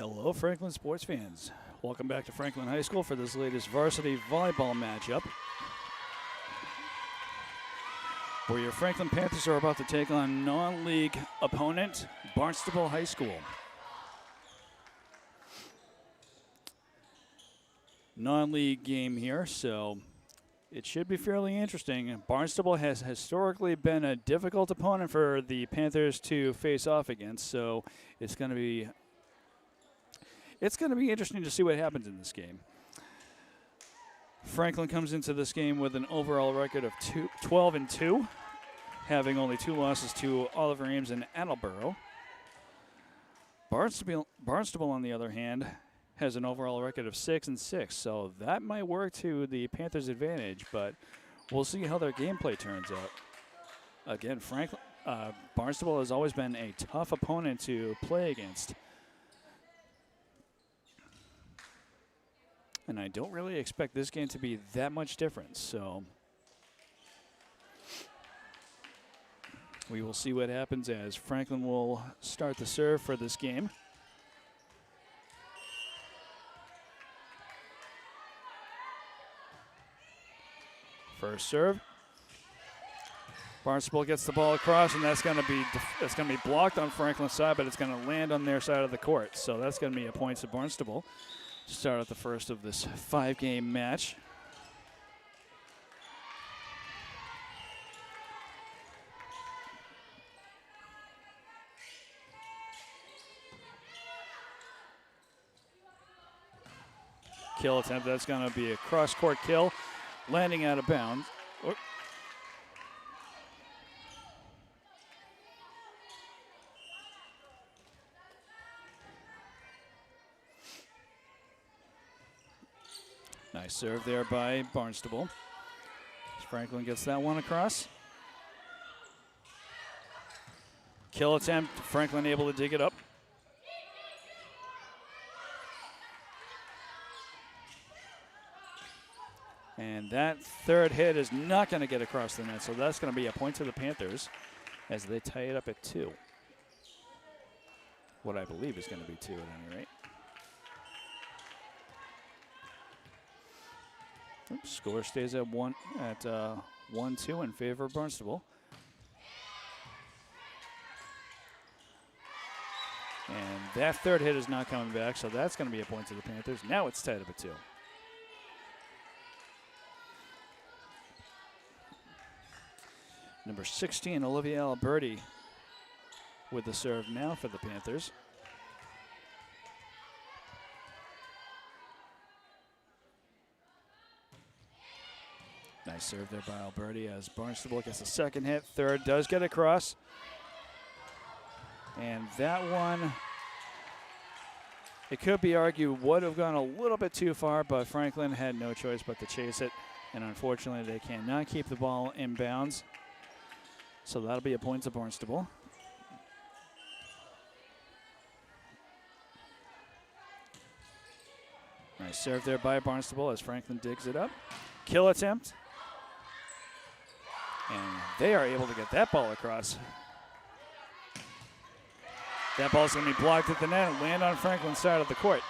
Hello, Franklin sports fans. Welcome back to Franklin High School for this latest varsity volleyball matchup, where your Franklin Panthers are about to take on non-league opponent Barnstable High School. Non-league game here, so it should be fairly interesting. Barnstable has historically been a difficult opponent for the Panthers to face off against, so it's going to be interesting to see what happens in this game. Franklin comes into this game with an overall record of 12-2, having only 2 losses to Oliver Ames and Attleboro. Barnstable, on the other hand, has an overall record of 6-6, so that might work to the Panthers' advantage, but we'll see how their gameplay turns out. Again, Barnstable has always been a tough opponent to play against, and I don't really expect this game to be that much different, so we will see what happens as Franklin will start the serve for this game. First serve. Barnstable gets the ball across, and that's going to be blocked on Franklin's side, but it's going to land on their side of the court. So that's going to be a point to Barnstable to start out the first of this 5-game match. Kill attempt. That's going to be a cross-court kill. Landing out of bounds. Oh. Nice serve there by Barnstable. Franklin gets that one across. Kill attempt. Franklin able to dig it up. And that third hit is not going to get across the net, so that's going to be a point to the Panthers as they tie it up at 2. What I believe is going to be 2 at any rate. Oops, score stays at 1-2 in favor of Barnstable. And that third hit is not coming back, so that's going to be a point to the Panthers. Now it's tied up at 2. Number 16, Olivia Alberti, with the serve now for the Panthers. Nice serve there by Alberti as Barnstable gets a second hit. Third does get across. And that one, it could be argued, would have gone a little bit too far, but Franklin had no choice but to chase it. And unfortunately, they cannot keep the ball in bounds. So that'll be a point to Barnstable. Nice serve there by Barnstable as Franklin digs it up. Kill attempt. And they are able to get that ball across. That ball's going to be blocked at the net and land on Franklin's side of the court.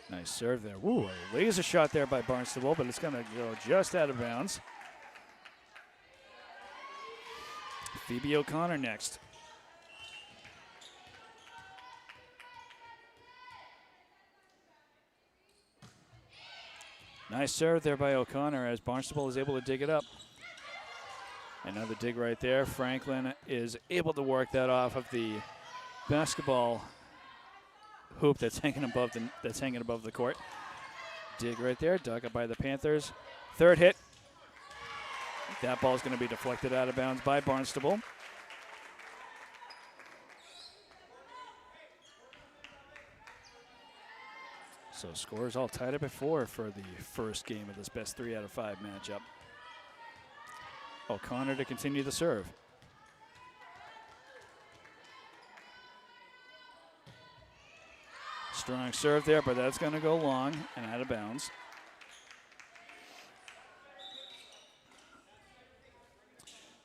Nice serve there. Woo, a laser shot there by Barnstable, but it's going to go just out of bounds. Phoebe O'Connor next. Nice serve there by O'Connor as Barnstable is able to dig it up. Another dig right there. Franklin is able to work that off of the basketball hoop that's hanging above the court. Dig right there, dug up by the Panthers. Third hit. That ball is going to be deflected out of bounds by Barnstable. So scores all tied up at 4 for the first game of this best 3 out of 5 matchup. O'Connor to continue the serve. Strong serve there, but that's going to go long and out of bounds.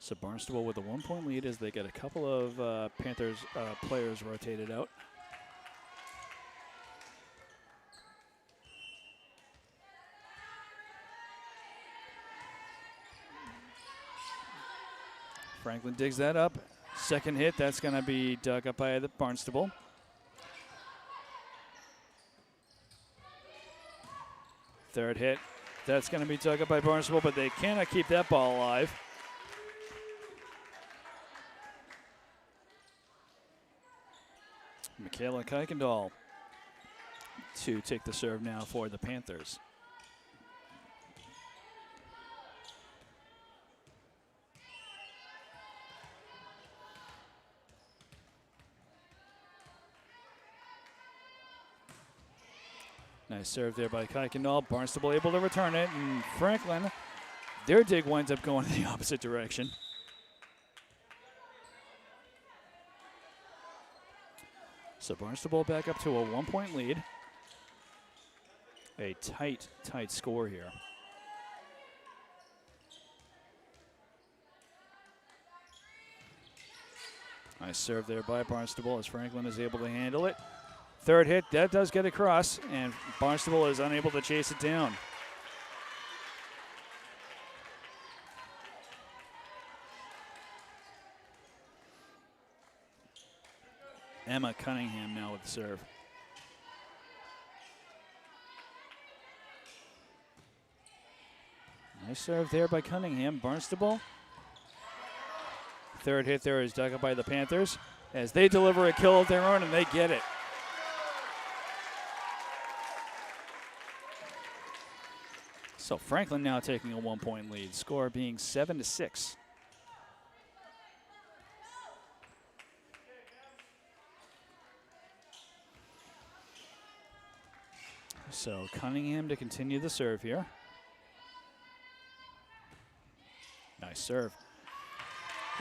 So Barnstable with a 1-point lead as they get a couple of Panthers players rotated out. Franklin digs that up. Second hit, that's going to be dug up by the Barnstable. Third hit, that's going to be dug up by Barnstable, but they cannot keep that ball alive. Michaela Kuykendall to take the serve now for the Panthers. Nice serve there by Kuykendall. Barnstable able to return it, and Franklin, their dig winds up going in the opposite direction. So Barnstable back up to a 1-point lead. A tight score here. Nice serve there by Barnstable as Franklin is able to handle it. Third hit, that does get across, and Barnstable is unable to chase it down. Emma Cunningham now with the serve. Nice serve there by Cunningham. Barnstable. Third hit there is dug up by the Panthers as they deliver a kill of their own, and they get it. So Franklin now taking a 1-point lead, score being 7-6. So Cunningham to continue the serve here. Nice serve.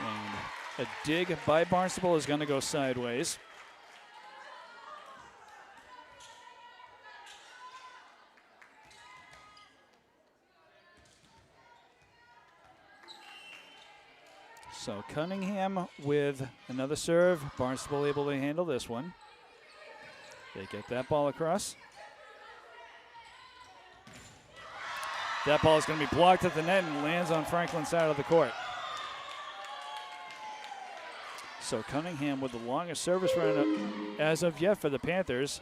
And a dig by Barnstable is going to go sideways. So Cunningham with another serve. Barnstable able to handle this one. They get that ball across. That ball is going to be blocked at the net and lands on Franklin's side of the court. So Cunningham with the longest service run as of yet for the Panthers.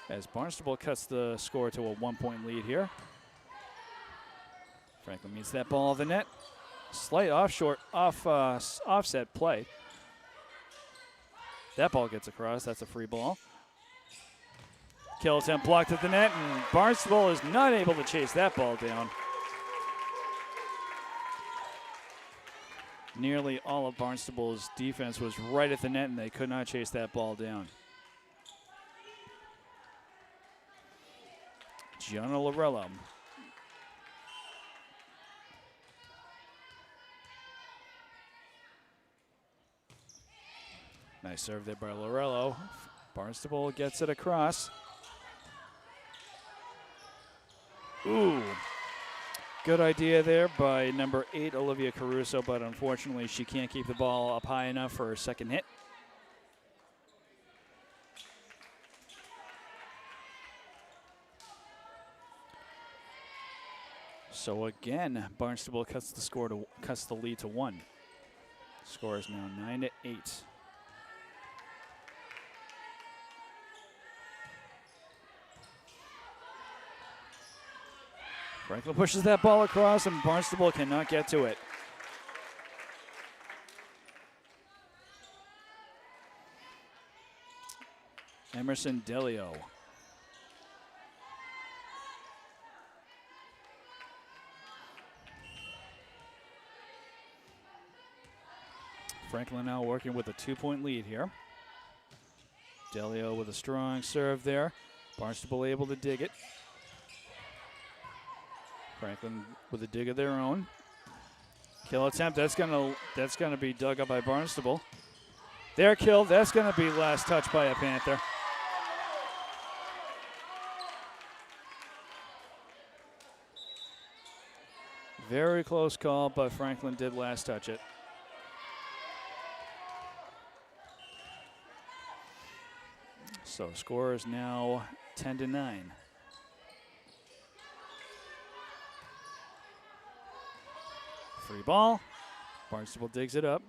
As Barnstable cuts the score to a 1-point lead here. Franklin meets that ball off the net. Slight offset play. That ball gets across. That's a free ball. Kill attempt blocked at the net, and Barnstable is not able to chase that ball down. Nearly all of Barnstable's defense was right at the net, and they could not chase that ball down. Gianna Lorello. Nice serve there by Lorello. Barnstable gets it across. Ooh. Good idea there by number 8, Olivia Caruso, but unfortunately she can't keep the ball up high enough for her second hit. So again, Barnstable cuts the lead to 1. Score is now 9-8. Franklin pushes that ball across, and Barnstable cannot get to it. Emerson Delio. Franklin now working with a 2-point lead here. Delio with a strong serve there. Barnstable able to dig it. Franklin with a dig of their own. Kill attempt, that's gonna be dug up by Barnstable. Their kill, that's gonna be last touch by a Panther. Very close call, but Franklin did last touch it. So score is now 10-9. Free ball. Barnstable digs it up.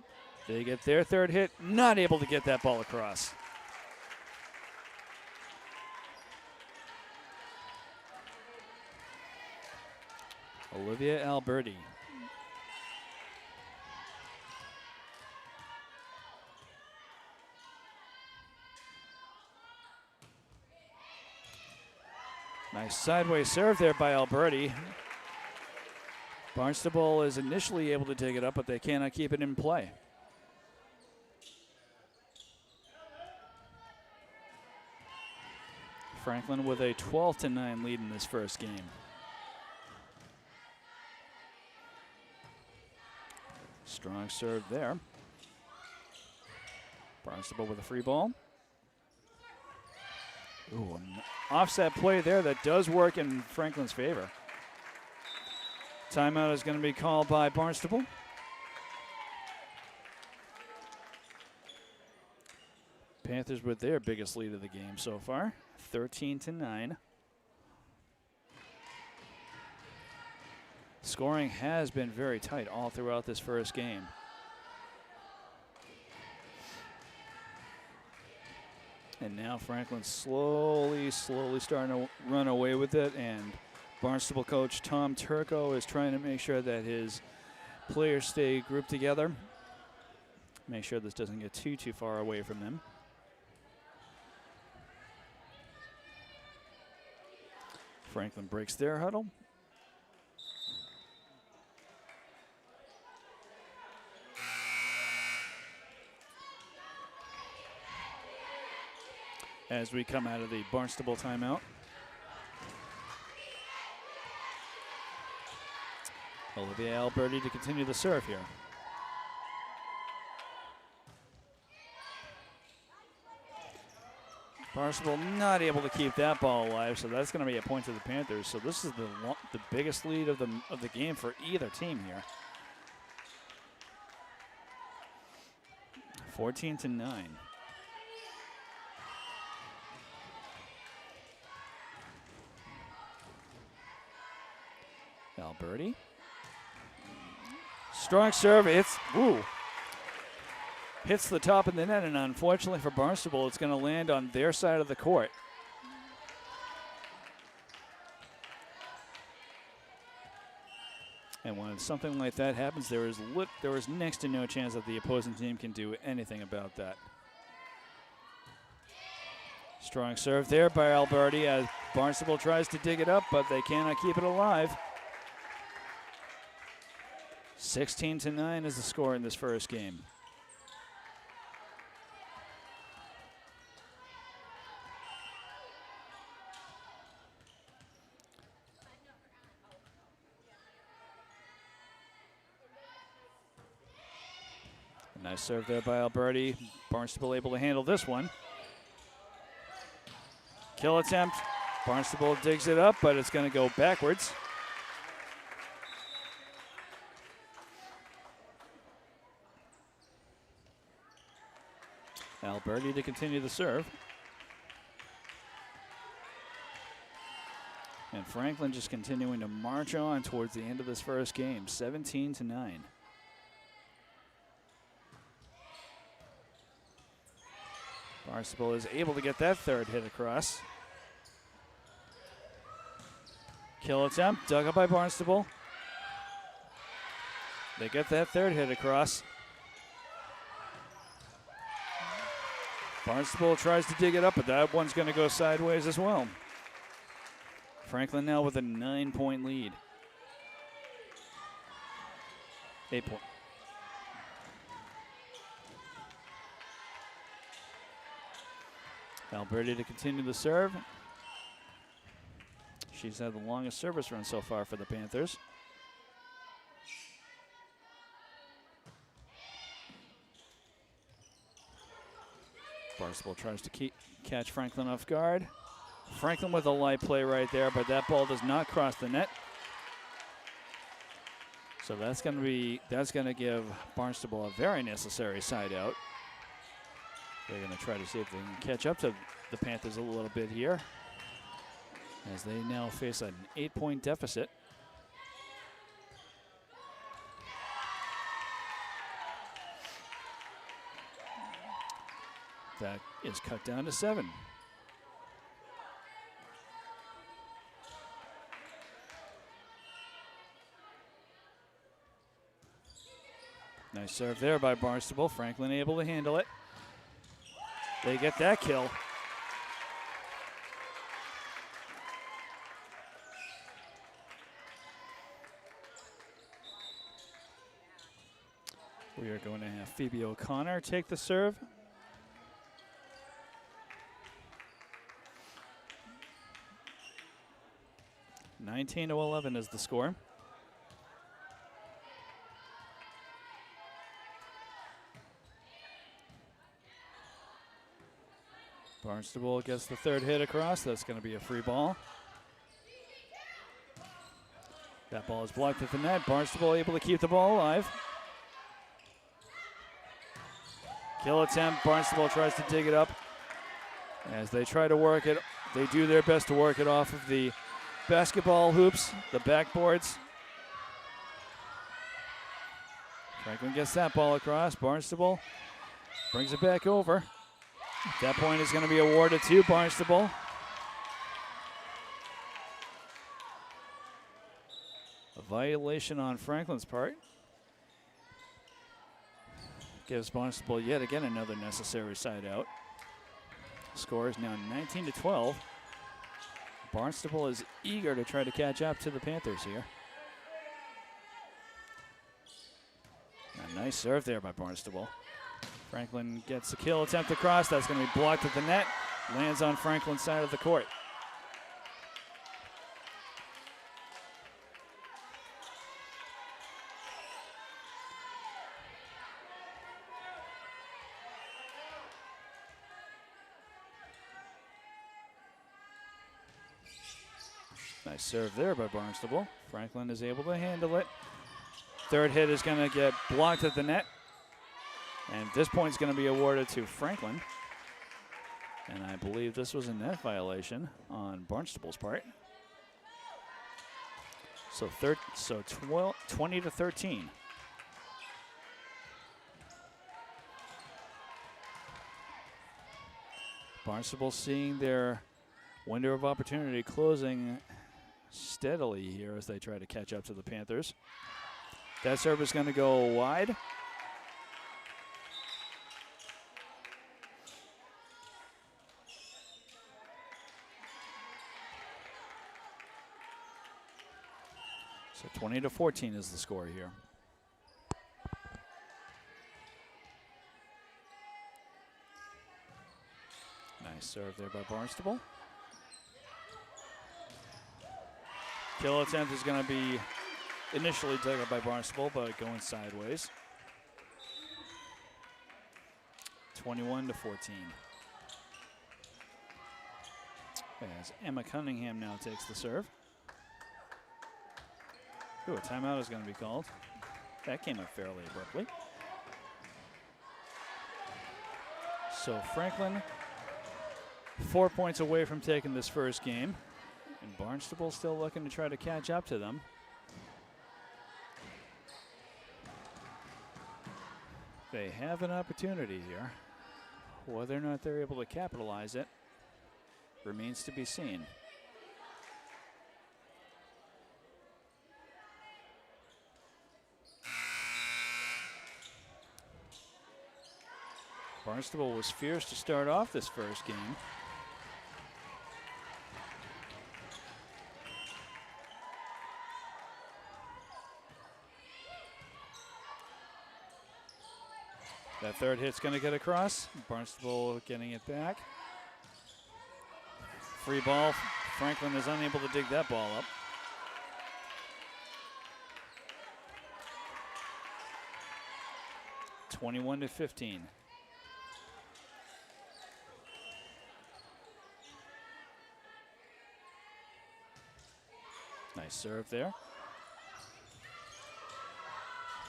They get their third hit. Not able to get that ball across. Olivia Alberti. Nice sideways serve there by Alberti. Barnstable is initially able to dig it up, but they cannot keep it in play. Franklin with a 12-9 lead in this first game. Strong serve there. Barnstable with a free ball. Ooh, an offset play there that does work in Franklin's favor. Timeout is going to be called by Barnstable. Panthers with their biggest lead of the game so far, 13-9. Scoring has been very tight all throughout this first game. And now Franklin's slowly starting to run away with it, and Barnstable coach Tom Turco is trying to make sure that his players stay grouped together. Make sure this doesn't get too far away from them. Franklin breaks their huddle. As we come out of the Barnstable timeout. Olivia Alberti to continue the serve here. Barnstable not able to keep that ball alive, so that's going to be a point to the Panthers. So this is the biggest lead of the game for either team here. 14-9. Alberti. Strong serve. Hits the top of the net, and unfortunately for Barnstable, it's going to land on their side of the court. And when something like that happens, there is next to no chance that the opposing team can do anything about that. Strong serve there by Alberti as Barnstable tries to dig it up, but they cannot keep it alive. 16-9 is the score in this first game. A nice serve there by Alberti. Barnstable able to handle this one. Kill attempt. Barnstable digs it up, but it's going to go backwards. Alberti to continue the serve. And Franklin just continuing to march on towards the end of this first game, 17-9. Barnstable is able to get that third hit across. Kill attempt, dug up by Barnstable. They get that third hit across. Barnstable tries to dig it up, but that one's going to go sideways as well. Franklin now with a 9-point lead. 8 point. Alberti to continue the serve. She's had the longest service run so far for the Panthers. Barnstable tries to catch Franklin off guard. Franklin with a light play right there, but that ball does not cross the net. So that's going to give Barnstable a very necessary side out. They're going to try to see if they can catch up to the Panthers a little bit here, as they now face an 8-point deficit. That is cut down to 7. Nice serve there by Barnstable. Franklin able to handle it. They get that kill. We are going to have Phoebe O'Connor take the serve. (19-11) is the score. Barnstable gets the third hit across. That's going to be a free ball. That ball is blocked at the net. Barnstable able to keep the ball alive. Kill attempt. Barnstable tries to dig it up. As they try to work it, they do their best to work it off of the basketball hoops, the backboards. Franklin gets that ball across. Barnstable brings it back over. That point is going to be awarded to Barnstable. A violation on Franklin's part. Gives Barnstable yet again another necessary side out. Score is now 19-12. Barnstable is eager to try to catch up to the Panthers here. A nice serve there by Barnstable. Franklin gets the kill attempt across. That's going to be blocked at the net. Lands on Franklin's side of the court. Nice serve there by Barnstable. Franklin is able to handle it. Third hit is going to get blocked at the net. And this point is going to be awarded to Franklin. And I believe this was a net violation on Barnstable's part. So 20-13. Barnstable seeing their window of opportunity closing steadily here as they try to catch up to the Panthers. That serve is going to go wide. So 20-14 is the score here. Nice serve there by Barnstable. Kill attempt is going to be initially dug up by Barnstable, but going sideways. 21-14. As Emma Cunningham now takes the serve. Ooh, a timeout is going to be called. That came up fairly abruptly. So Franklin, 4 points away from taking this first game. And Barnstable still looking to try to catch up to them. They have an opportunity here. Whether or not they're able to capitalize it remains to be seen. Barnstable was fierce to start off this first game. That third hit's going to get across. Barnstable getting it back. Free ball. Franklin is unable to dig that ball up. (21-15). Nice serve there.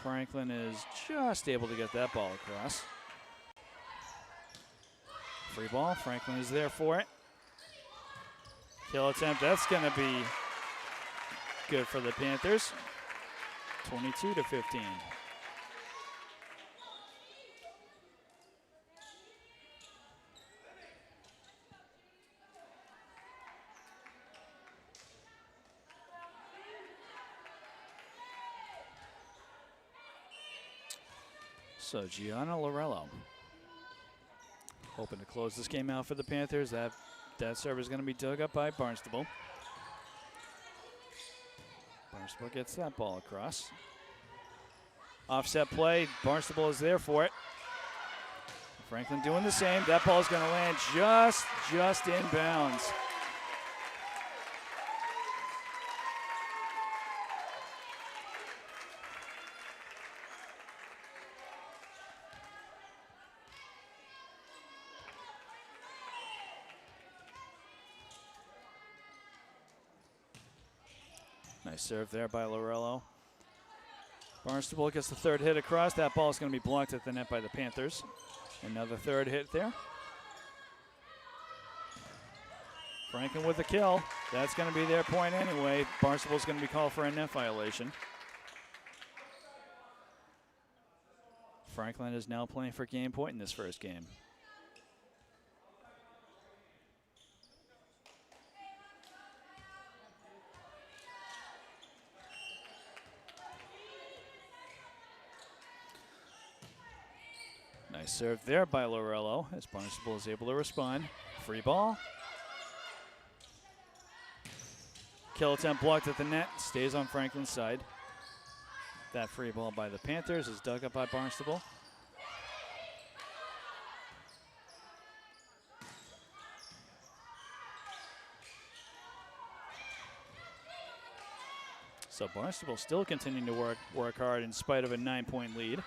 Franklin is just able to get that ball across. Free ball, Franklin is there for it. Kill attempt, that's gonna be good for the Panthers. 22-15. So Gianna Lorello hoping to close this game out for the Panthers. That serve is going to be dug up by Barnstable. Barnstable gets that ball across. Offset play, Barnstable is there for it. Franklin doing the same. That ball is going to land just in bounds. Nice serve there by Lorello. Barnstable gets the third hit across. That ball is going to be blocked at the net by the Panthers. Another third hit there. Franklin with the kill. That's going to be their point anyway. Barnstable's going to be called for a net violation. Franklin is now playing for game point in this first game. Nice serve there by Lorello as Barnstable is able to respond. Free ball. Kill attempt blocked at the net, stays on Franklin's side. That free ball by the Panthers is dug up by Barnstable. So Barnstable still continuing to work hard in spite of a 9-point lead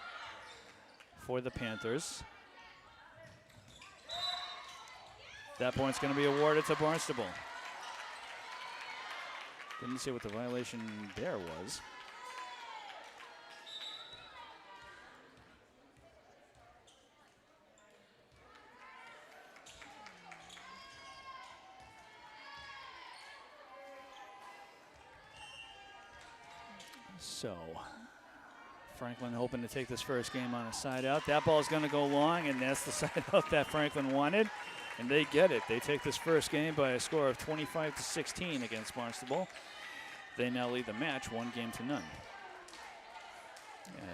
for the Panthers. That point's going to be awarded to Barnstable. Didn't see what the violation there was. So Franklin hoping to take this first game on a side out. That ball is going to go long, and that's the side out that Franklin wanted. And they get it. They take this first game by a score of 25-16 against Barnstable. They now lead the match 1-0.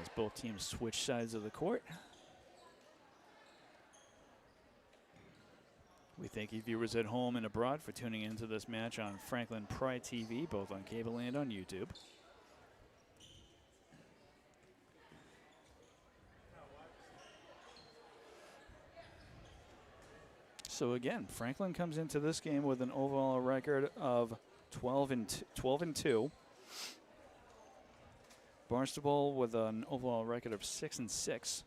As both teams switch sides of the court. We thank you viewers at home and abroad for tuning into this match on Franklin Pride TV, both on cable and on YouTube. So again, Franklin comes into this game with an overall record of 12-2. Barnstable with an overall record of 6-6.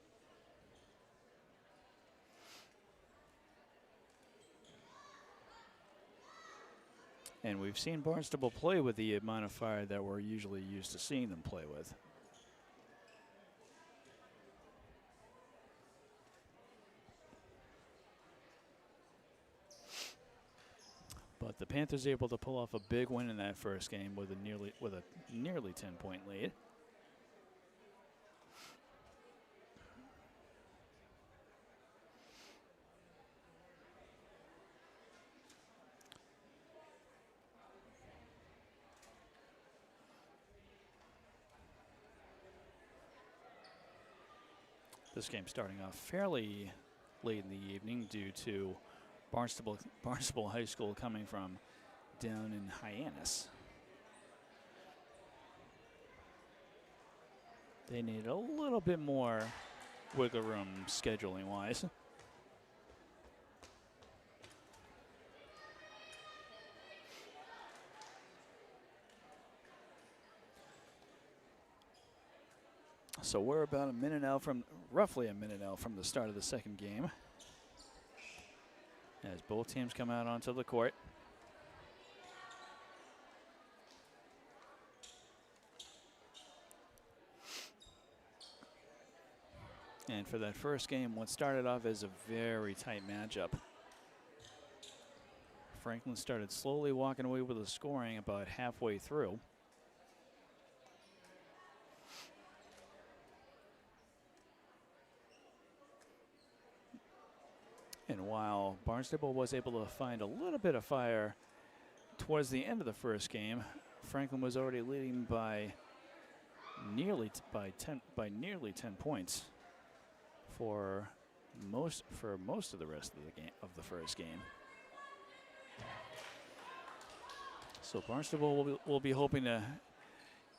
And we've seen Barnstable play with the amount of fire that we're usually used to seeing them play with. But the Panthers able to pull off a big win in that first game with a nearly 10-point lead. This game starting off fairly late in the evening due to Barnstable High School coming from down in Hyannis. They need a little bit more wiggle room scheduling wise. So we're about roughly a minute out from the start of the second game, as both teams come out onto the court. And for that first game, what started off as a very tight matchup, Franklin started slowly walking away with the scoring about halfway through. And while Barnstable was able to find a little bit of fire towards the end of the first game, Franklin was already leading by nearly 10 points for most of the rest of the game of the first game. So Barnstable will be hoping to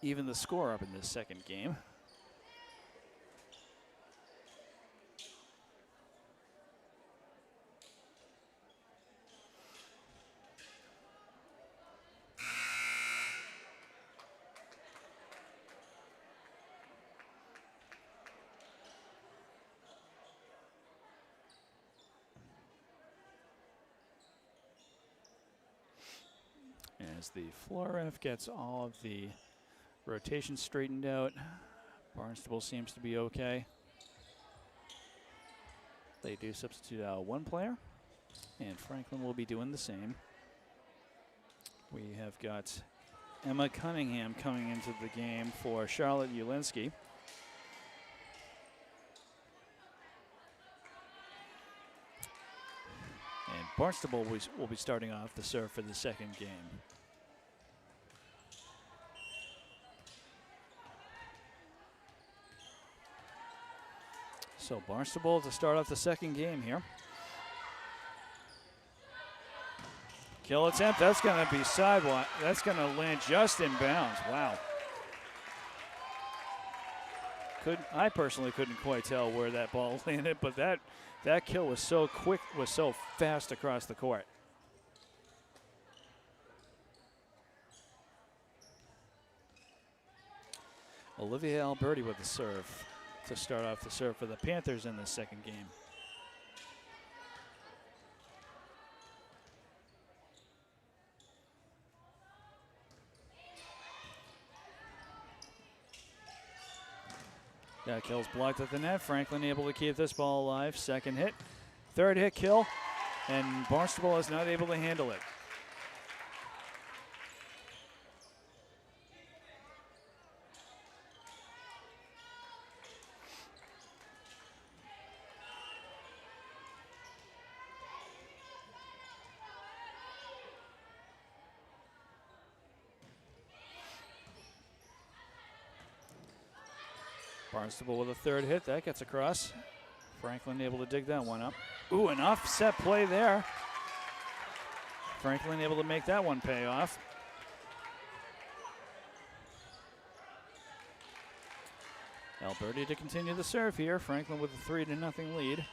even the score up in this second game. As the floor ref gets all of the rotation straightened out, Barnstable seems to be okay. They do substitute out one player, and Franklin will be doing the same. We have got Emma Cunningham coming into the game for Charlotte Ulinski. And Barnstable will be starting off the serve for the second game. So Barnstable to start off the second game here. Kill attempt, that's going to be sidewalk. That's going to land just in bounds. Wow. I personally couldn't quite tell where that ball landed, but that kill was so quick, was so fast across the court. Olivia Alberti with the serve to start off the serve for the Panthers in the second game. That kill's blocked at the net. Franklin able to keep this ball alive. Second hit. Third hit kill. And Barnstable is not able to handle it. Barnstable with a third hit. That gets across. Franklin able to dig that one up. Ooh, an offset play there. Franklin able to make that one pay off. Alberti to continue the serve here. Franklin with a 3-0 lead.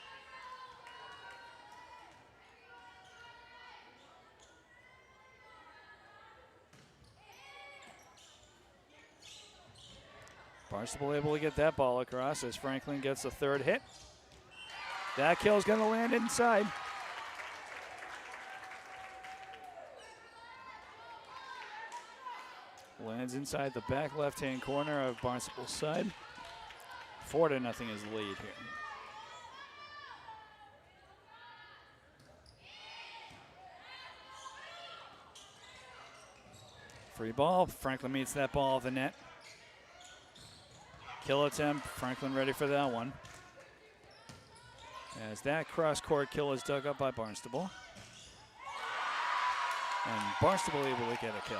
Barnstable able to get that ball across as Franklin gets the third hit. That kill's going to land inside. Lands inside the back left-hand corner of Barnstable's side. 4-0 is the lead here. Free ball. Franklin meets that ball at the net. Kill attempt. Franklin ready for that one. As that cross-court kill is dug up by Barnstable. And Barnstable able to get a kill.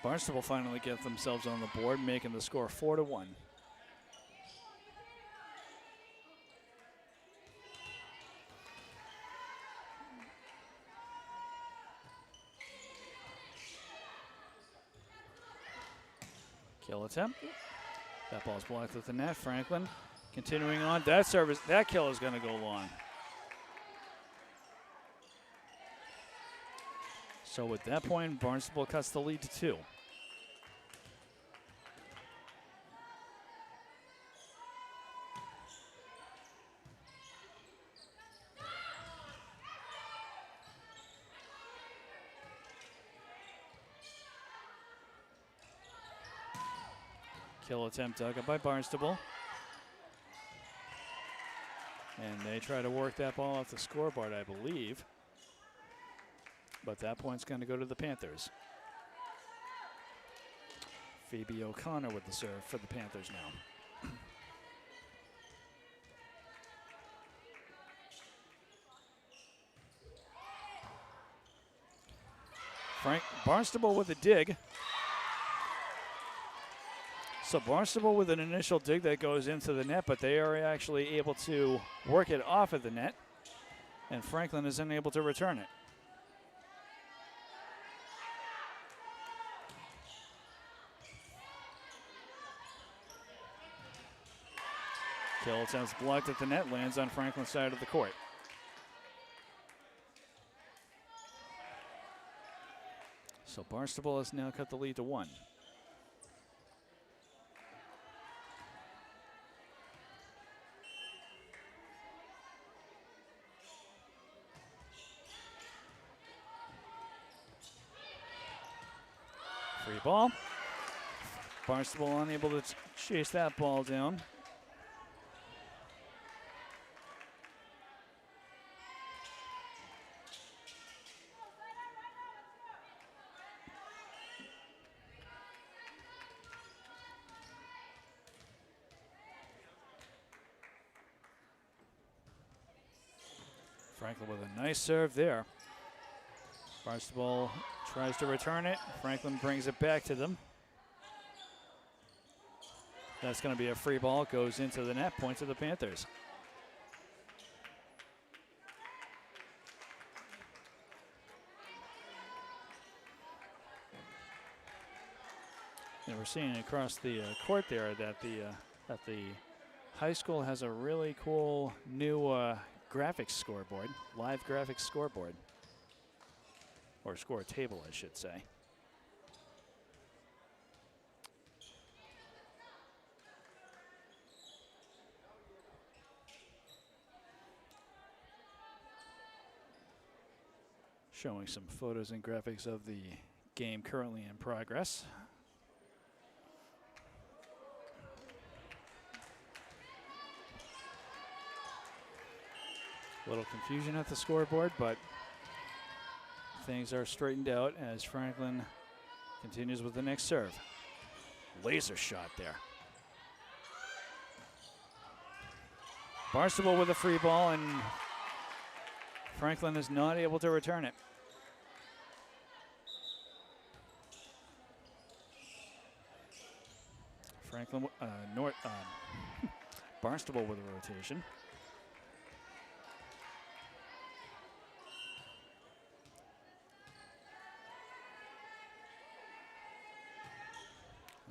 Barnstable finally get themselves on the board, making the score 4-1. Kill attempt. That ball's blocked at the net. Franklin continuing on. That service, that kill is going to go long. So at that point, Barnstable cuts the lead to 2. Kill attempt dug up by Barnstable. And they try to work that ball off the scoreboard, I believe. But that point's going to go to the Panthers. Phoebe O'Connor with the serve for the Panthers now. Barnstable with a dig. So Barnstable with an initial dig that goes into the net, but they are actually able to work it off of the net, and Franklin is unable to return it. Kill attempts blocked at the net, lands on Franklin's side of the court. So Barnstable has now cut the lead to 1. Free ball. Barnstable unable to chase that ball down. Franklin with a nice serve there. Barnstable tries to return it. Franklin brings it back to them. That's going to be a free ball. Goes into the net. Point to the Panthers. And we're seeing across the court there that the high school has a really cool new graphics scoreboard, live graphics scoreboard. Or score table, I should say. Showing some photos and graphics of the game currently in progress. A little confusion at the scoreboard, but things are straightened out as Franklin continues with the next serve. Laser shot there. Barnstable with a free ball, and Franklin is not able to return it. Franklin, Barnstable with a rotation.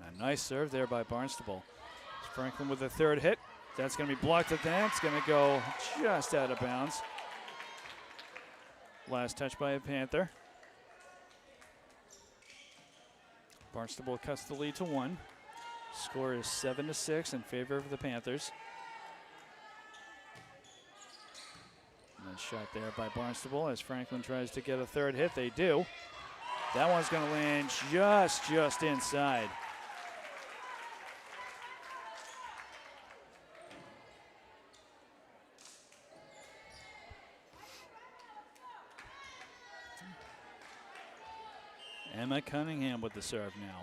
A nice serve there by Barnstable. Franklin with the third hit. That's going to be blocked at the net. It's going to go just out of bounds. Last touch by a Panther. Barnstable cuts the lead to 1. Score is 7-6 in favor of the Panthers. Nice shot there by Barnstable as Franklin tries to get a third hit. They do. That one's going to land just inside. Emma Cunningham with the serve now.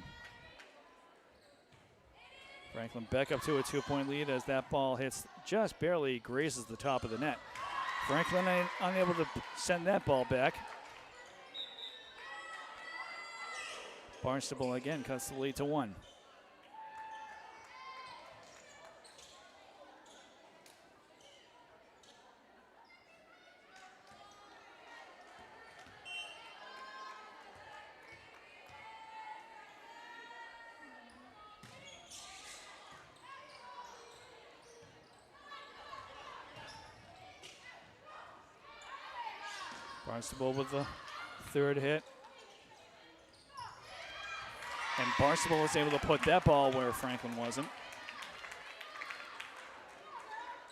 Franklin back up to a 2-point lead as that ball hits, just barely grazes the top of the net. Franklin unable to send that ball back. Barnstable again cuts the lead to 1. Barnstable with the third hit. And Barnstable is able to put that ball where Franklin wasn't.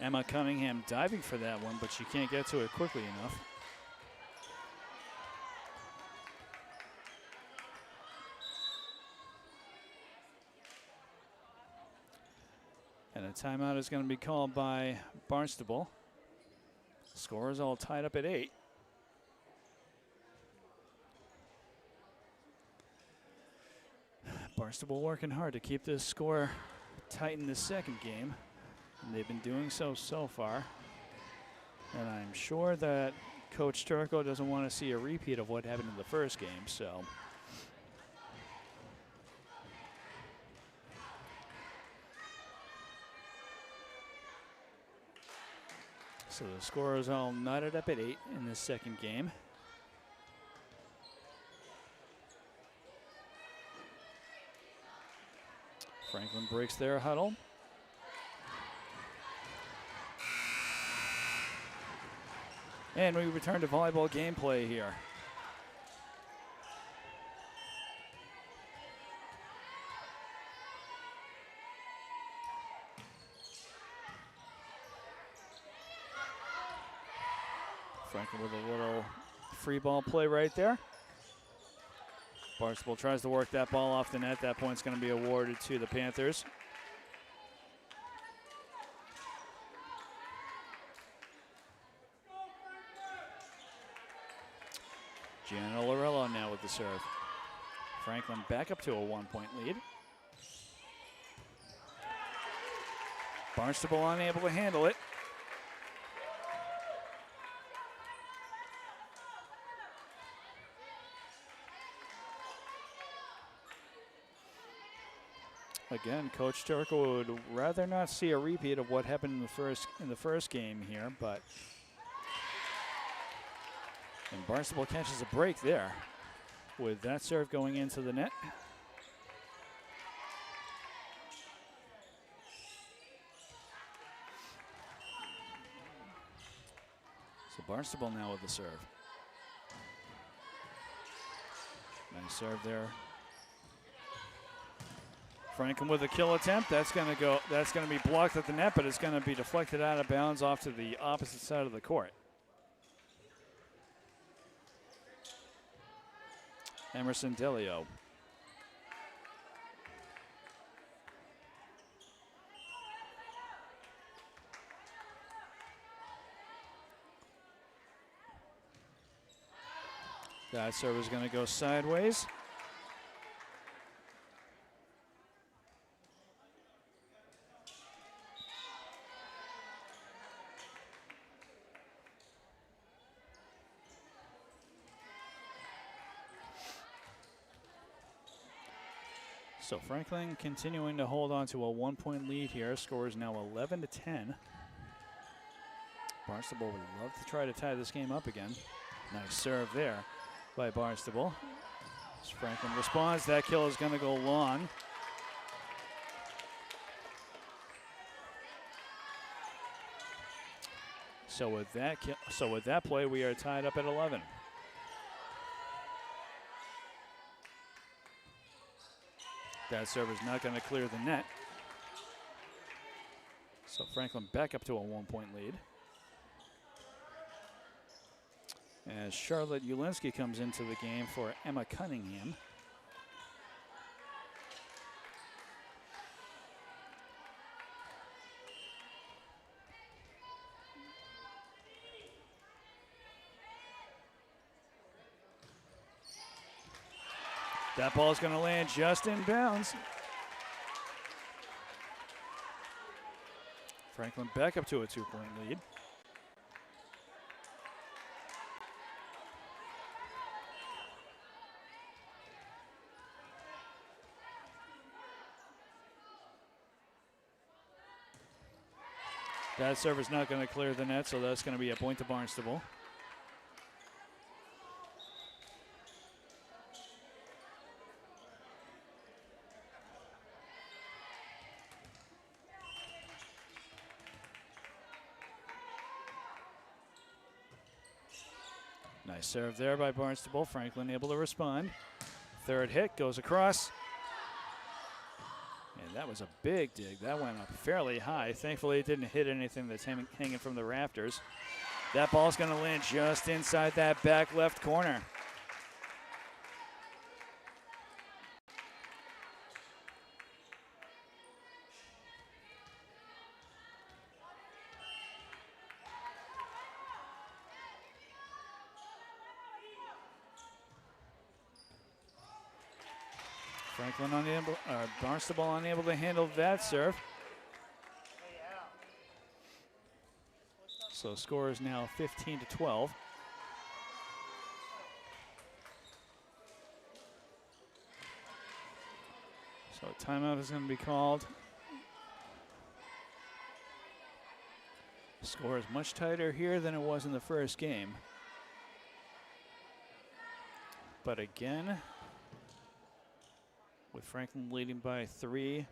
Emma Cunningham diving for that one, but she can't get to it quickly enough. timeout is going to be called by Barnstable. Score is all tied up at 8. Barnstable working hard to keep this score tight in the second game. And they've been doing so far. And I'm sure that Coach Turco doesn't want to see a repeat of what happened in the first game, so. So the score is all knotted up at 8 in the second game. Franklin breaks their huddle. And we return to volleyball gameplay here. Franklin with a little free ball play right there. Barnstable tries to work that ball off the net. That point's going to be awarded to the Panthers. Gianna Lorello now with the serve. Franklin back up to a 1-point lead. Barnstable unable to handle it. Again, Coach Turco would rather not see a repeat of what happened in the first game here, but and Barnstable catches a break there with that serve going into the net. So Barnstable now with the serve. Nice serve there. Franklin with a kill attempt. That's going to be blocked at the net, but it's going to be deflected out of bounds off to the opposite side of the court. Emerson Delio. That serve is going to go sideways. So Franklin continuing to hold on to a 1-point lead here. Score is now 11-10. Barnstable would love to try to tie this game up again. Nice serve there by Barnstable. As Franklin responds, that kill is going to go long. So with that play, we are tied up at 11. That serve is not going to clear the net. So Franklin back up to a 1-point lead. As Charlotte Ulinski comes into the game for Emma Cunningham. That ball is going to land just in bounds. Franklin back up to a 2-point lead. That serve is not going to clear the net, so that's going to be a point to Barnstable. Nice serve there by Barnstable. Franklin able to respond. Third hit goes across. And that was a big dig. That went up fairly high. Thankfully, it didn't hit anything that's hanging from the rafters. That ball's going to land just inside that back left corner. Barnstable unable to handle that serve. So score is now 15-12. So a timeout is going to be called. Score is much tighter here than it was in the first game. But again, with Franklin leading by 3,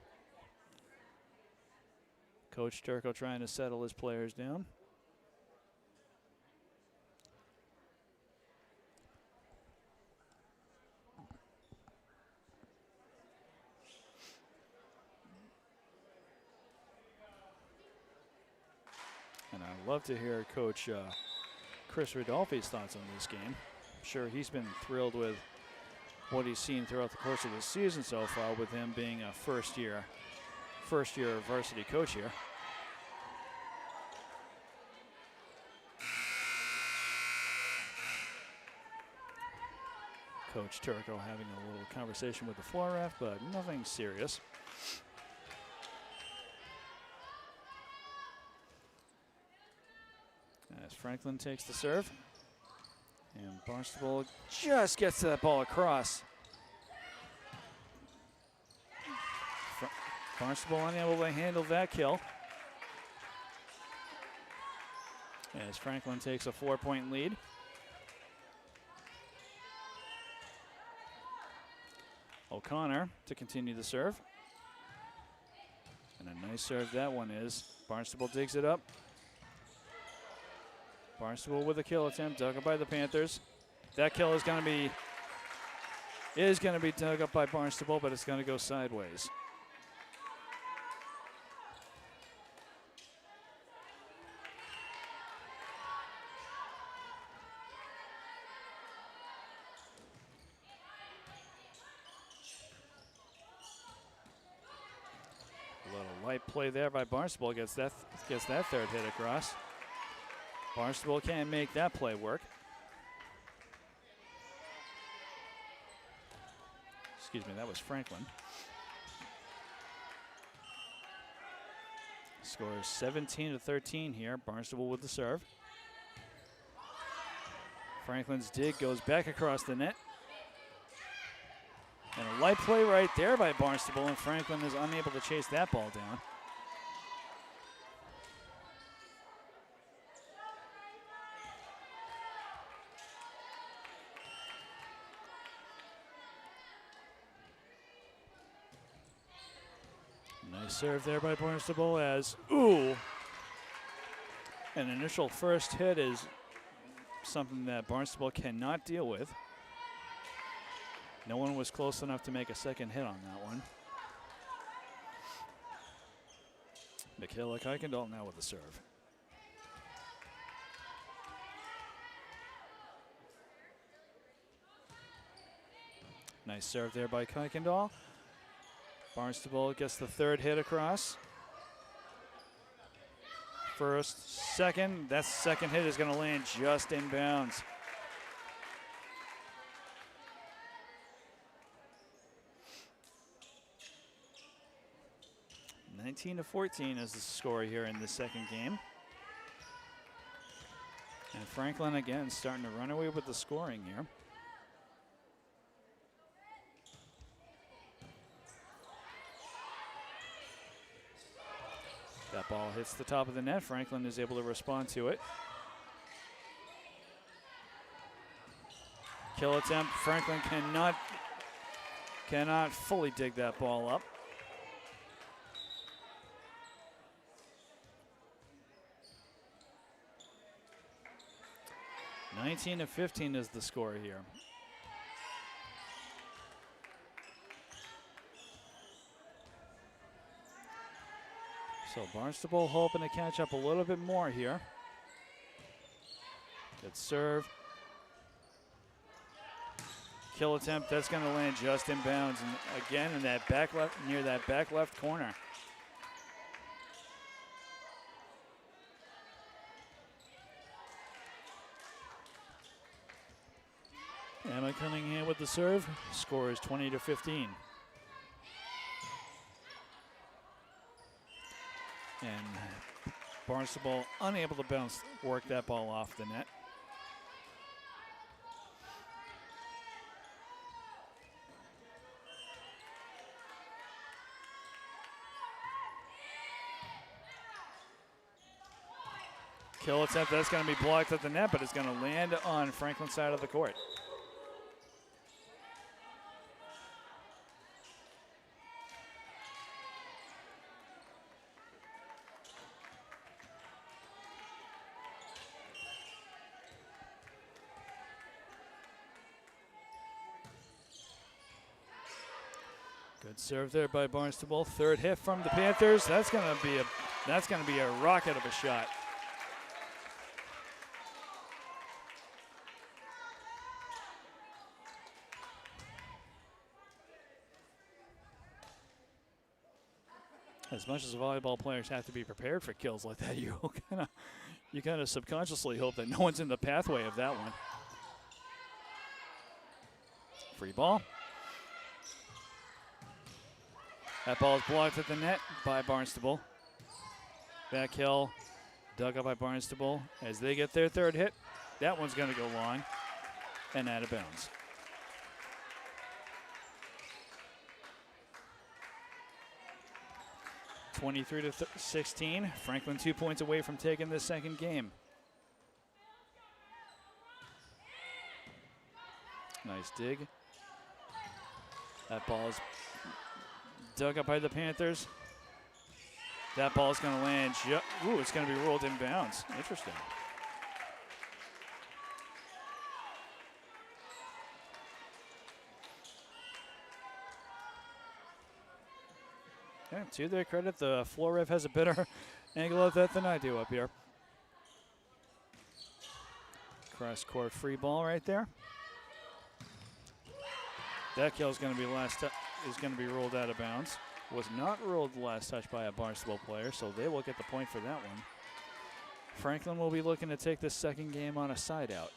Coach Turco trying to settle his players down. And I'd love to hear Coach Chris Rodolfi's thoughts on this game. I'm sure he's been thrilled with what he's seen throughout the course of the season so far, with him being a first year varsity coach here. Coach Turco having a little conversation with the floor ref, but nothing serious. As Franklin takes the serve. And Barnstable just gets that ball across. Barnstable unable to handle that kill. As Franklin takes a 4-point lead. O'Connor to continue the serve. And a nice serve that one is. Barnstable digs it up. Barnstable with a kill attempt, dug up by the Panthers. That kill is going to be dug up by Barnstable, but it's going to go sideways. A little light play there by Barnstable, gets that third hit across. Barnstable can't make that play work. Excuse me, that was Franklin. Score is 17-13 here. Barnstable with the serve. Franklin's dig goes back across the net. And a light play right there by Barnstable, and Franklin is unable to chase that ball down. Nice serve there by Barnstable as, ooh. An initial first hit is something that Barnstable cannot deal with. No one was close enough to make a second hit on that one. Michaela Kuykendall now with the serve. Nice serve there by Kuykendall. Barnstable gets the third hit across. First, second. That second hit is going to land just in bounds. (19-14) is the score here in the second game. And Franklin again starting to run away with the scoring here. That ball hits the top of the net. Franklin is able to respond to it. Kill attempt. Franklin cannot fully dig that ball up. (19-15) is the score here. So Barnstable hoping to catch up a little bit more here. Good serve. Kill attempt, that's going to land just in bounds. And again, in that back left, near that back left corner. Emma Cunningham with the serve. Score is 20-15. Barnstable unable to work that ball off the net. Kill attempt, that's going to be blocked at the net, but it's going to land on Franklin's side of the court. Good serve there by Barnstable. Third hit from the Panthers. That's going to be a rocket of a shot. As much as volleyball players have to be prepared for kills like that, you kind of subconsciously hope that no one's in the pathway of that one. Free ball. That ball is blocked at the net by Barnstable. Back hill, dug up by Barnstable. As they get their third hit, that one's going to go long and out of bounds. (23-16). Franklin 2 points away from taking the second game. Nice dig. That ball is dug up by the Panthers. That ball is going to land. Ooh, it's going to be rolled in bounds. Interesting. Okay, to their credit, the floor ref has a better angle of that than I do up here. Cross court free ball right there. That kill is going to be rolled out of bounds. Was not ruled the last touch by a Barnstable player, so they will get the point for that one. Franklin will be looking to take this second game on a side out.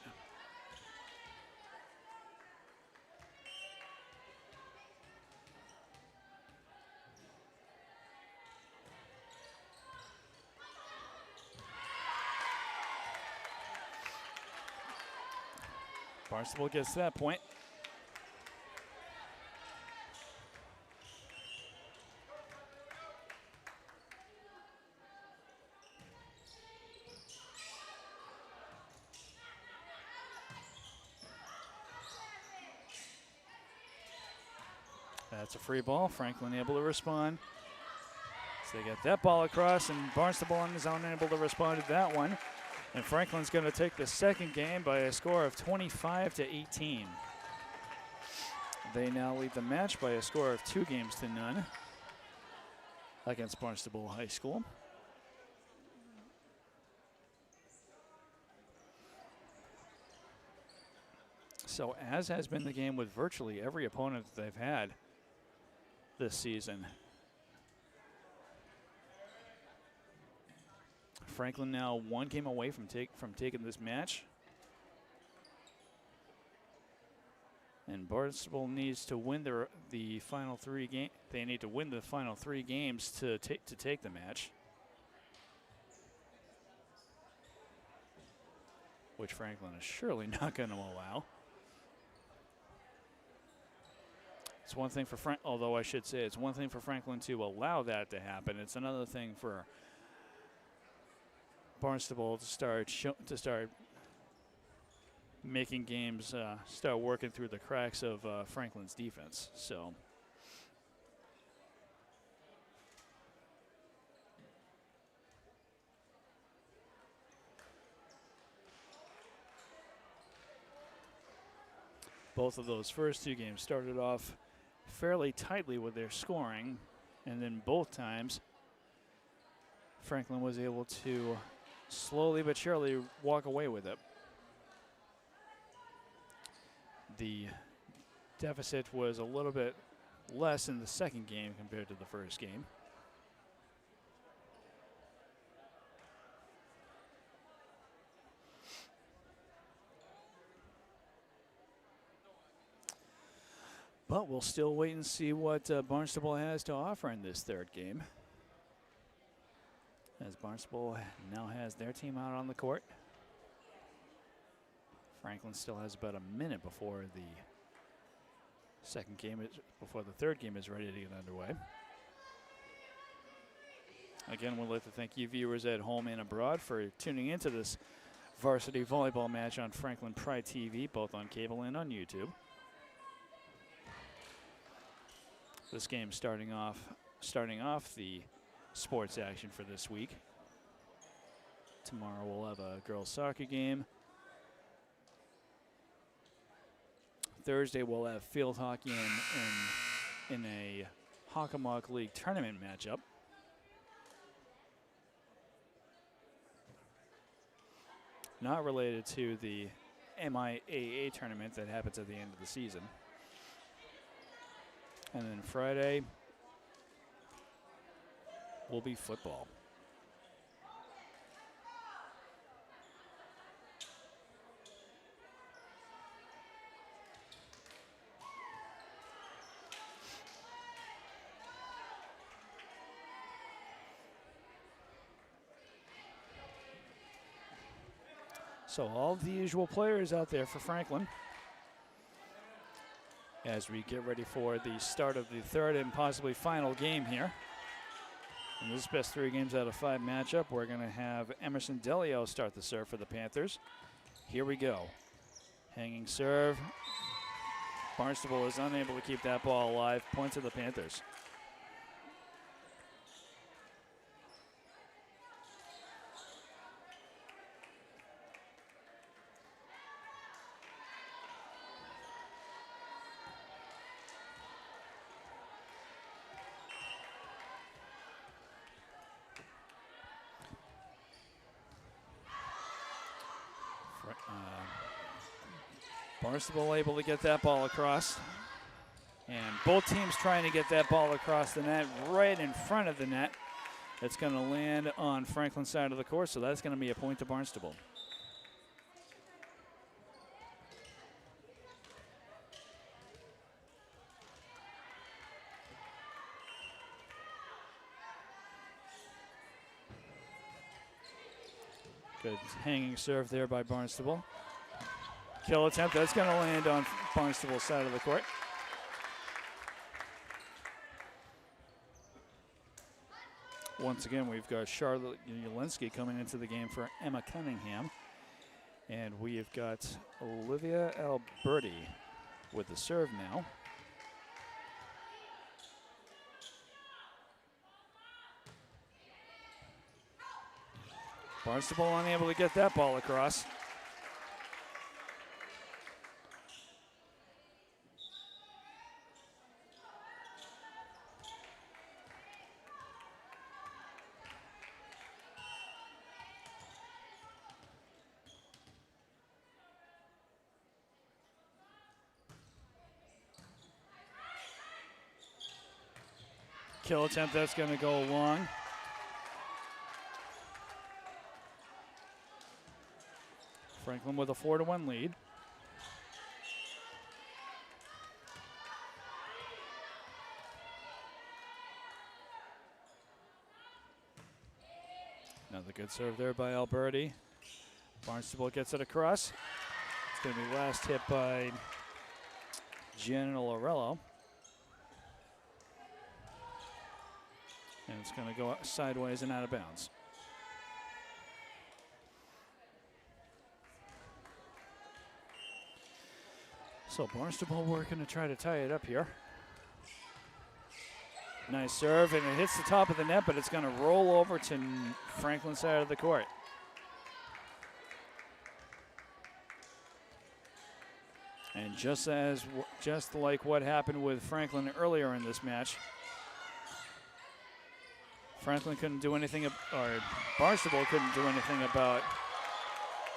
Barnstable gets to that point. That's a free ball. Franklin able to respond. So they get that ball across, and Barnstable on his own able to respond to that one. And Franklin's going to take the second game by a score of 25-18. They now lead the match by a score of 2-0 against Barnstable High School. So as has been the game with virtually every opponent that they've had this season, Franklin now one game away from taking this match. And Barnstable needs to win the final 3 games. They need to win the final 3 games to take the match, which Franklin is surely not going to allow. It's one thing for although I should say it's one thing for Franklin to allow that to happen. It's another thing for Barnstable to start making games, start working through the cracks of Franklin's defense. So both of those first 2 games started off fairly tightly with their scoring, and then both times Franklin was able to slowly but surely walk away with it. The deficit was a little bit less in the second game compared to the first game. But we'll still wait and see what Barnstable has to offer in this third game, as Barnstable now has their team out on the court. Franklin still has about a minute before the third game is ready to get underway. Again, we'd like to thank you viewers at home and abroad for tuning into this varsity volleyball match on Franklin Pride TV, both on cable and on YouTube. This game starting off the sports action for this week. Tomorrow we'll have a girls soccer game. Thursday we'll have field hockey in a Hockomock League tournament matchup. Not related to the MIAA tournament that happens at the end of the season. And then Friday will be football. So all the usual players out there for Franklin as we get ready for the start of the third and possibly final game here. In this best 3 games out of 5 matchup, we're going to have Emerson Delio start the serve for the Panthers. Here we go. Hanging serve. Barnstable is unable to keep that ball alive. Point to the Panthers. Barnstable able to get that ball across. And both teams trying to get that ball across the net, right in front of the net. It's going to land on Franklin's side of the court, so that's going to be a point to Barnstable. Good hanging serve there by Barnstable. Kill attempt, that's going to land on Barnstable's side of the court. Once again, we've got Charlotte Ulinski coming into the game for Emma Cunningham. And we have got Olivia Alberti with the serve now. Barnstable unable to get that ball across. Kill attempt, that's going to go long. Franklin with a 4-1 lead. Another good serve there by Alberti. Barnstable gets it across. It's going to be last hit by Janet Lorello. And it's going to go sideways and out of bounds. So Barnstable working to try to tie it up here. Nice serve, and it hits the top of the net, but it's going to roll over to Franklin's side of the court. And just like what happened with Franklin earlier in this match, Franklin couldn't do anything, or Barnstable couldn't do anything about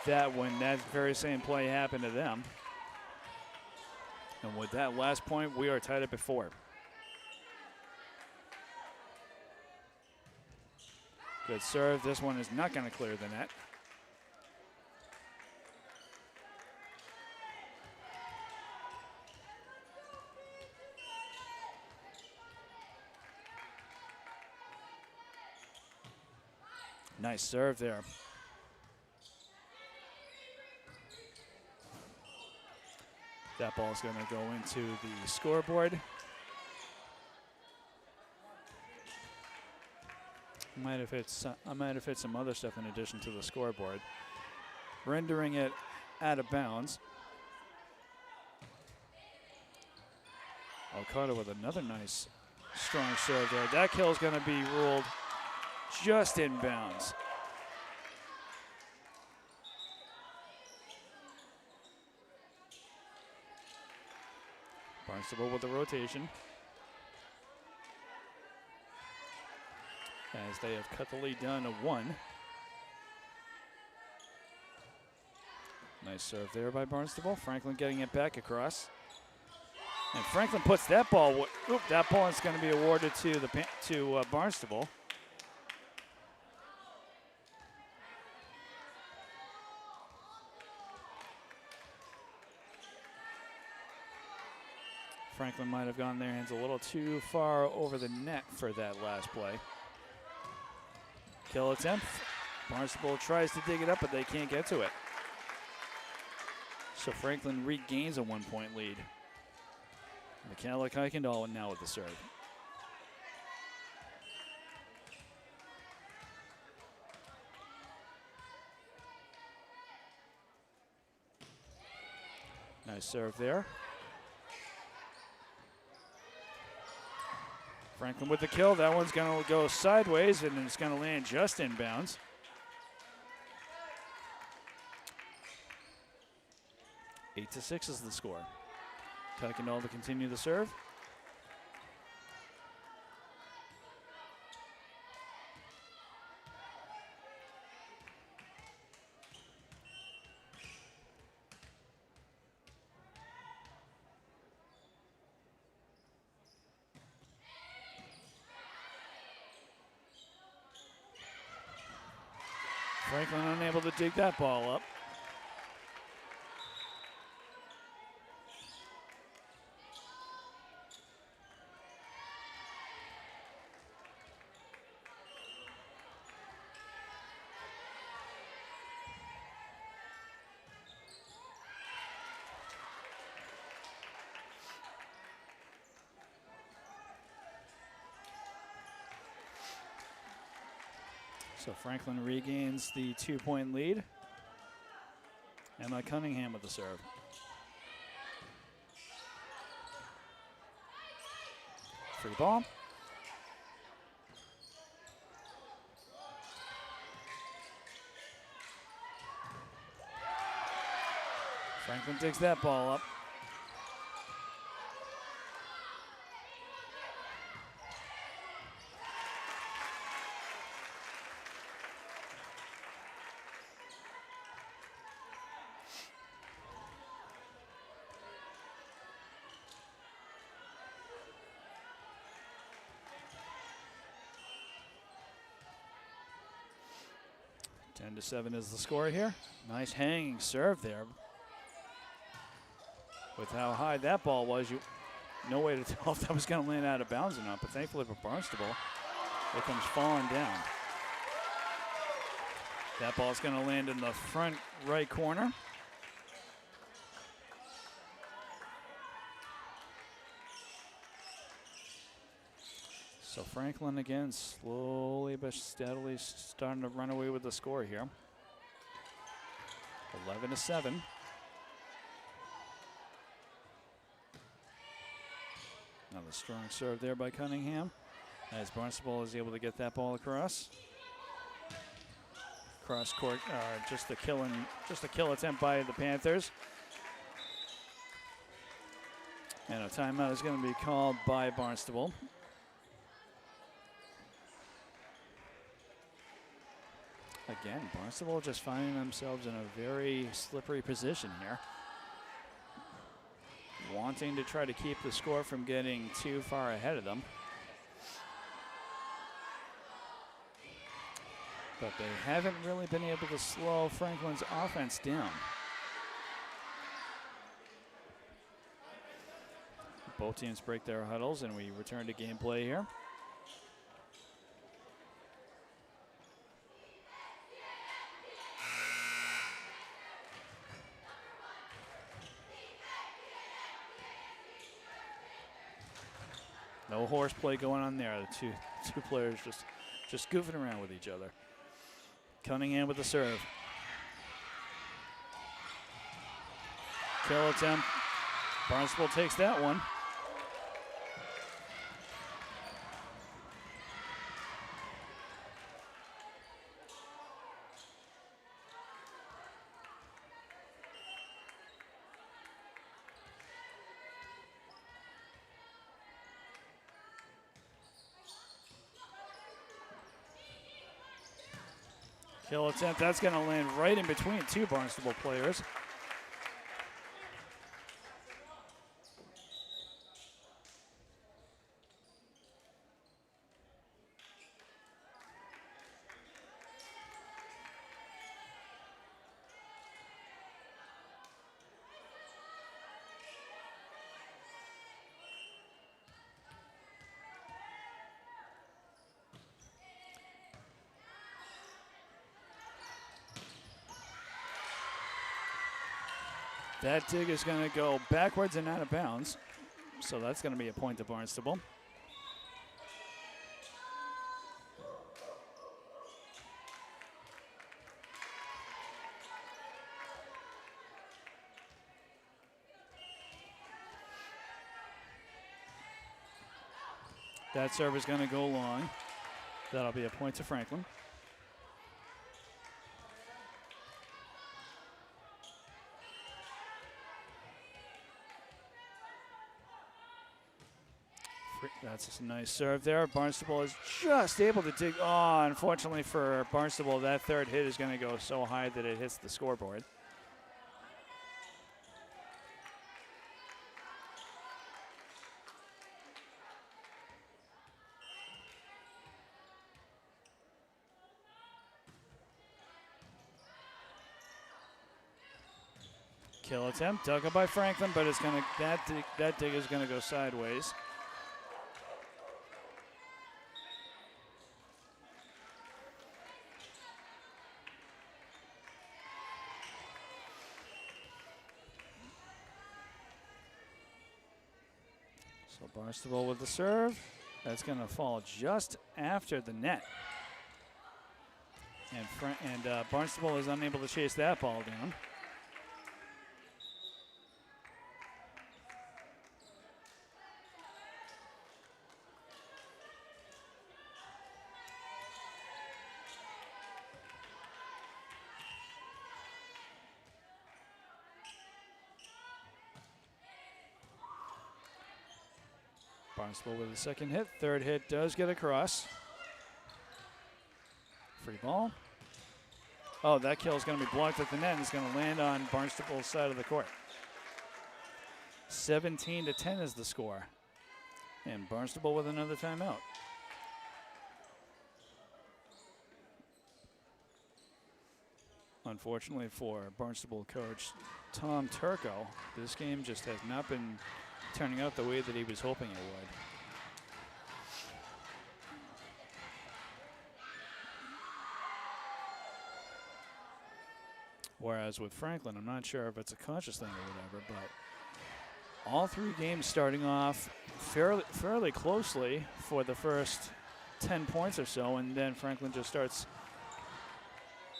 that when that very same play happened to them. And with that last point, we are tied up at 4. Good serve. This one is not going to clear the net. Nice serve there. That ball is going to go into the scoreboard. I might have hit some other stuff in addition to the scoreboard, rendering it out of bounds. Okada with another nice, strong serve there. That kill is going to be ruled just in bounds. Barnstable with the rotation, as they have cut the lead down to 1. Nice serve there by Barnstable. Franklin getting it back across. And Franklin puts that ball, that ball is going to be awarded to Barnstable. Franklin might have gone their hands a little too far over the net for that last play. Kill attempt. Barnstable tries to dig it up, but they can't get to it. So Franklin regains a 1-point lead. Michaela Kuykendall now with the serve. Nice serve there. Franklin with the kill. That one's going to go sideways, and it's going to land just in bounds. Eight to 6 is the score. Kuykendall to continue the serve. Franklin unable to dig that ball up. So Franklin regains the 2-point lead. Emma Cunningham with the serve. Free ball. Franklin digs that ball up. Ten to 7 is the score here. Nice hanging serve there. With how high that ball was, no way to tell if that was going to land out of bounds or not. But thankfully for Barnstable, it comes falling down. That ball is going to land in the front right corner. So Franklin again, slowly but steadily starting to run away with the score here. 11 to 7. Another strong serve there by Cunningham, as Barnstable is able to get that ball across. Cross court, just a kill attempt by the Panthers. And a timeout is going to be called by Barnstable. Again, Barnstable just finding themselves in a very slippery position here. Wanting to try to keep the score from getting too far ahead of them. But they haven't really been able to slow Franklin's offense down. Both teams break their huddles and we return to gameplay here. No horseplay going on there. The two players just goofing around with each other. Cunningham with the serve. Kill attempt. Barnstable takes that one. Kill attempt. That's going to land right in between two Barnstable players. That dig is going to go backwards and out of bounds. So that's going to be a point to Barnstable. That serve is going to go long. That'll be a point to Franklin. That's a nice serve there. Barnstable is just able to dig. Oh, unfortunately for Barnstable, that third hit is going to go so high that it hits the scoreboard. Kill attempt, dug up by Franklin, but it's going to that dig is going to go sideways. So Barnstable with the serve. That's going to fall just after the net. And Barnstable is unable to chase that ball down. Barnstable with the second hit. Third hit does get across. Free ball. Oh, that kill is going to be blocked at the net and it's going to land on Barnstable's side of the court. 17-10 is the score. And Barnstable with another timeout. Unfortunately for Barnstable coach Tom Turco, this game just has not been turning out the way that he was hoping it would. Whereas with Franklin, I'm not sure if it's a conscious thing or whatever, but all three games starting off fairly closely for the first 10 points or so, and then Franklin just starts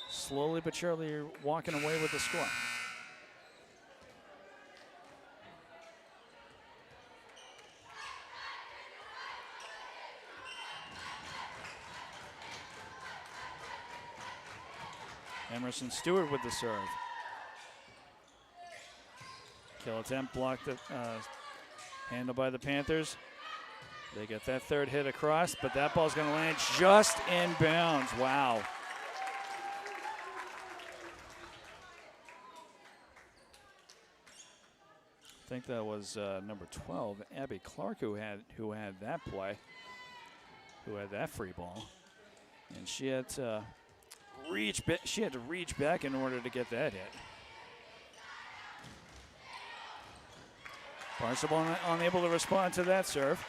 slowly but surely walking away with the score. Emerson Stewart with the serve. Kill attempt blocked, handled by the Panthers. They get that third hit across, but that ball's going to land just in bounds. Wow. I think that was number 12, Abby Clark, who had that play, who had that free ball, and she had to reach back in order to get that hit. Barnstable unable to respond to that serve.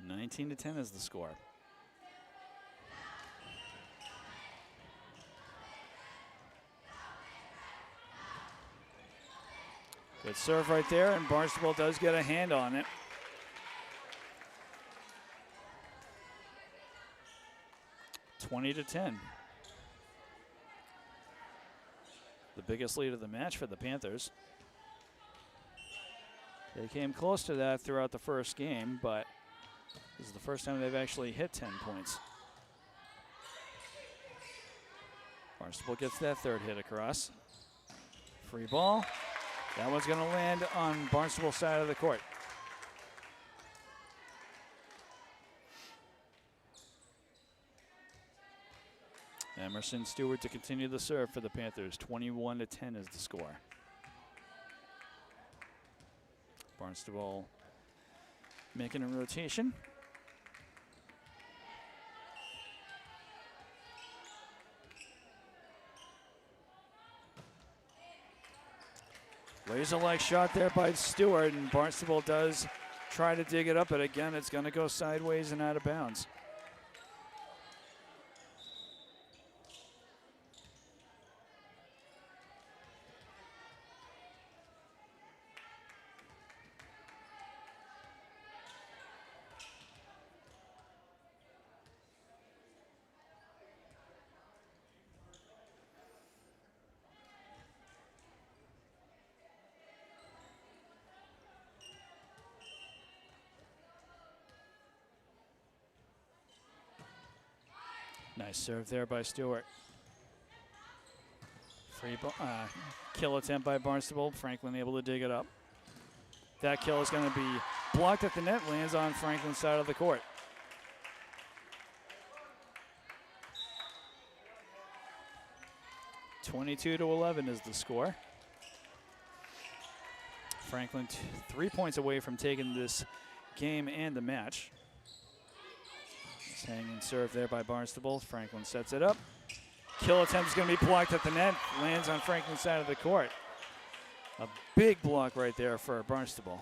(19-10) is the score. Good serve right there, and Barnstable does get a hand on it. (20-10). The biggest lead of the match for the Panthers. They came close to that throughout the first game, but this is the first time they've actually hit 10 points. Barnstable gets that third hit across. Free ball. That one's going to land on Barnstable's side of the court. Emerson Stewart to continue the serve for the Panthers. 21-10 is the score. Barnstable making a rotation. Laser-like shot there by Stewart, and Barnstable does try to dig it up, but again, it's going to go sideways and out of bounds. Nice serve there by Stewart. Free ball, kill attempt by Barnstable. Franklin able to dig it up. That kill is going to be blocked at the net, lands on Franklin's side of the court. (22-11 is the score. Franklin 3 points away from taking this game and the match. Hanging serve there by Barnstable. Franklin sets it up. Kill attempt is going to be blocked at the net. Lands on Franklin's side of the court. A big block right there for Barnstable.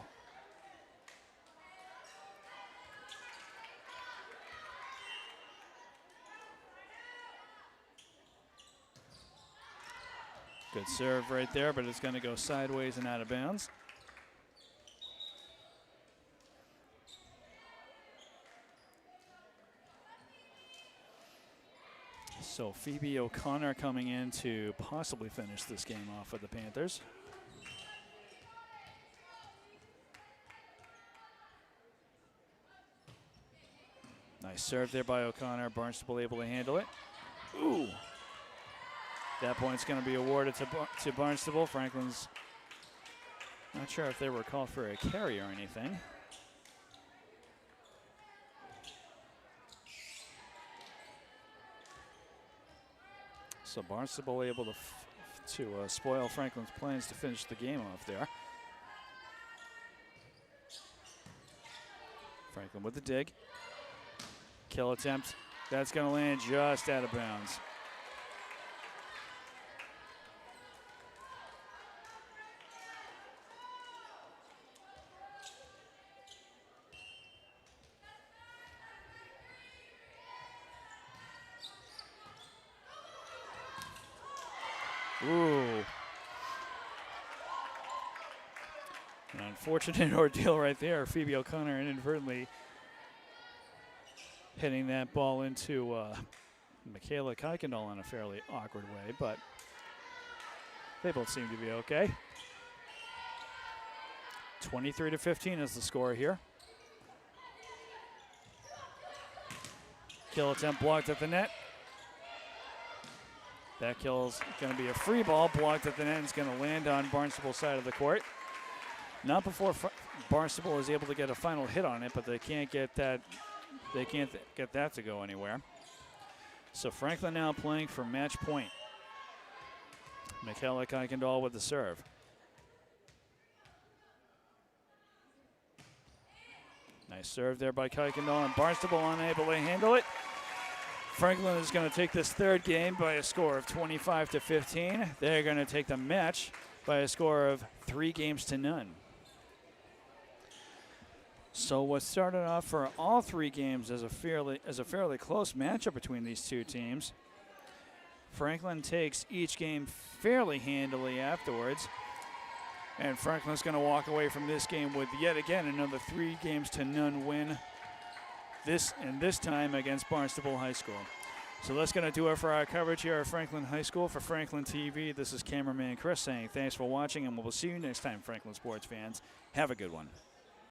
Good serve right there, but it's going to go sideways and out of bounds. So Phoebe O'Connor coming in to possibly finish this game off for the Panthers. Nice serve there by O'Connor. Barnstable able to handle it. Ooh. That point's going to be awarded to Barnstable. Franklin's not sure if they were called for a carry or anything. So Barnstable able to spoil Franklin's plans to finish the game off there. Franklin with the dig. Kill attempt. That's going to land just out of bounds. Ooh. An unfortunate ordeal right there. Phoebe O'Connor inadvertently hitting that ball into Michaela Kuykendall in a fairly awkward way, but they both seem to be okay. 23-15 is the score here. Kill attempt blocked at the net. That kill's going to be a free ball, blocked at the net. It's going to land on Barnstable's side of the court. Not before Barnstable is able to get a final hit on it, but they can't get that. They can't get that to go anywhere. So Franklin now playing for match point. Michaela Kuykendall with the serve. Nice serve there by Kuykendall, and Barnstable unable to handle it. Franklin is going to take this third game by a score of 25-15. They're going to take the match by a score of 3-0. So what started off for all three games as a fairly close matchup between these two teams, Franklin takes each game fairly handily afterwards. And Franklin's going to walk away from this game with yet again another 3-0 win. This time against Barnstable High School. So that's going to do it for our coverage here at Franklin High School. For Franklin TV, this is cameraman Chris saying thanks for watching, and we'll see you next time, Franklin sports fans. Have a good one.